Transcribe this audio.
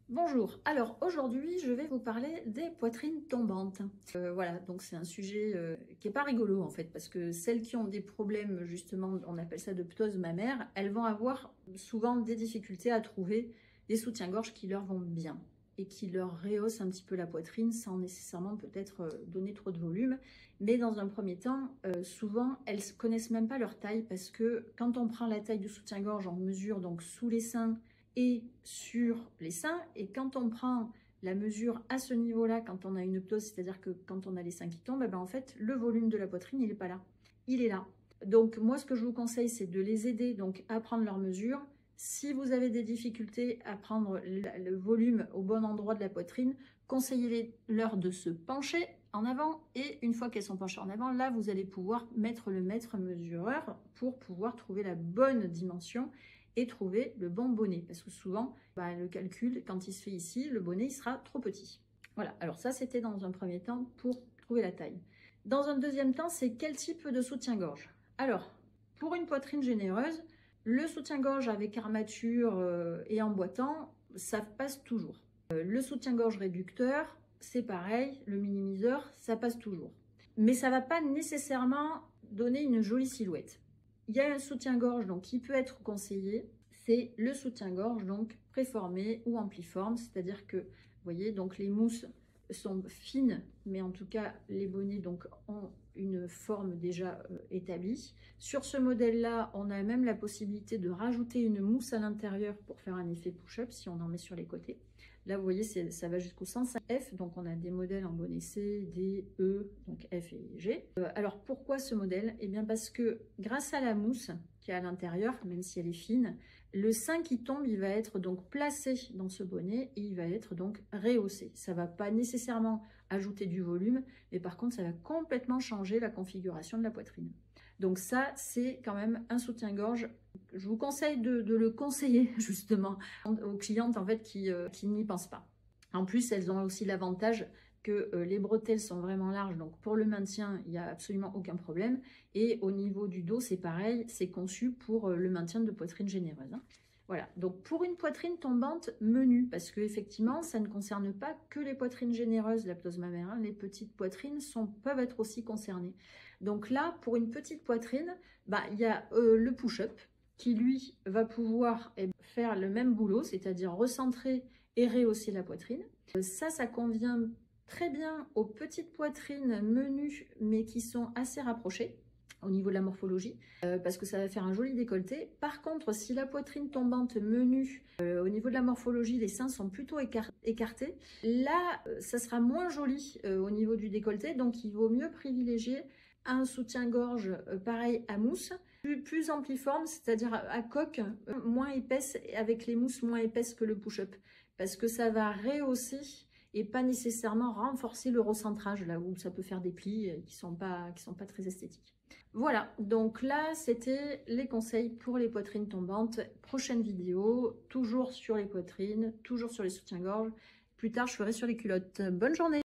Bonjour, alors aujourd'hui je vais vous parler des poitrines tombantes. Voilà, donc c'est un sujet qui n'est pas rigolo en fait, parce que celles qui ont des problèmes justement, on appelle ça de ptose mammaire, elles vont avoir souvent des difficultés à trouver des soutiens-gorge qui leur vont bien et qui leur rehaussent un petit peu la poitrine sans nécessairement peut-être donner trop de volume. Mais dans un premier temps, souvent elles ne connaissent même pas leur taille, parce que quand on prend la taille du soutien-gorge, on mesure donc sous les seins et sur les seins. Et quand on prend la mesure à ce niveau-là, quand on a une ptose, c'est-à-dire que quand on a les seins qui tombent, en fait, le volume de la poitrine, il n'est pas là. Il est là. Donc, moi, ce que je vous conseille, c'est de les aider donc à prendre leur mesure. Si vous avez des difficultés à prendre le volume au bon endroit de la poitrine, conseillez-leur de se pencher en avant, et une fois qu'elles sont penchées en avant, là, vous allez pouvoir mettre le mètre mesureur pour pouvoir trouver la bonne dimension et trouver le bon bonnet, parce que souvent le calcul, quand il se fait ici, le bonnet il sera trop petit. Voilà, alors ça c'était dans un premier temps pour trouver la taille. Dans un deuxième temps, c'est quel type de soutien-gorge. Alors, pour une poitrine généreuse, le soutien-gorge avec armature et emboîtant, ça passe toujours. Le soutien-gorge réducteur, c'est pareil, le minimiseur, ça passe toujours. Mais ça ne va pas nécessairement donner une jolie silhouette. Il y a un soutien-gorge donc qui peut être conseillé, c'est le soutien-gorge donc préformé ou ampliforme, c'est-à-dire que, vous voyez, donc les mousses sont fines, mais en tout cas les bonnets donc ont une forme déjà établie. Sur ce modèle-là, on a même la possibilité de rajouter une mousse à l'intérieur pour faire un effet push-up si on en met sur les côtés. Là, vous voyez, ça va jusqu'au 105F, donc on a des modèles en bonnet C, D, E, donc F et G. Alors, pourquoi ce modèle? Eh bien, parce que grâce à la mousse qui est à l'intérieur, même si elle est fine, le sein qui tombe, il va être donc placé dans ce bonnet et il va être donc rehaussé. Ça ne va pas nécessairement ajouter du volume, mais par contre, ça va complètement changer la configuration de la poitrine. Donc ça, c'est quand même un soutien-gorge. Je vous conseille de le conseiller justement aux clientes en fait qui n'y pensent pas. En plus, elles ont aussi l'avantage que les bretelles sont vraiment larges, donc pour le maintien, il n'y a absolument aucun problème. Et au niveau du dos, c'est pareil, c'est conçu pour le maintien de poitrine généreuse. Voilà, donc pour une poitrine tombante menue, parce qu'effectivement, ça ne concerne pas que les poitrines généreuses, la ptose mammaire, les petites poitrines peuvent être aussi concernées. Donc là, pour une petite poitrine, il y a le push-up qui, lui, va pouvoir faire le même boulot, c'est-à-dire recentrer et rehausser la poitrine. Ça convient très bien aux petites poitrines menues, mais qui sont assez rapprochées au niveau de la morphologie, parce que ça va faire un joli décolleté. Par contre, si la poitrine tombante menue, au niveau de la morphologie, les seins sont plutôt écartés, là, ça sera moins joli au niveau du décolleté, donc il vaut mieux privilégier un soutien-gorge pareil à mousse, plus ampliforme, c'est-à-dire à coque, moins épaisse, avec les mousses moins épaisses que le push-up, parce que ça va rehausser et pas nécessairement renforcer le recentrage, là où ça peut faire des plis qui sont pas très esthétiques. Voilà, donc là, c'était les conseils pour les poitrines tombantes. Prochaine vidéo, toujours sur les poitrines, toujours sur les soutiens-gorge. Plus tard, je ferai sur les culottes. Bonne journée!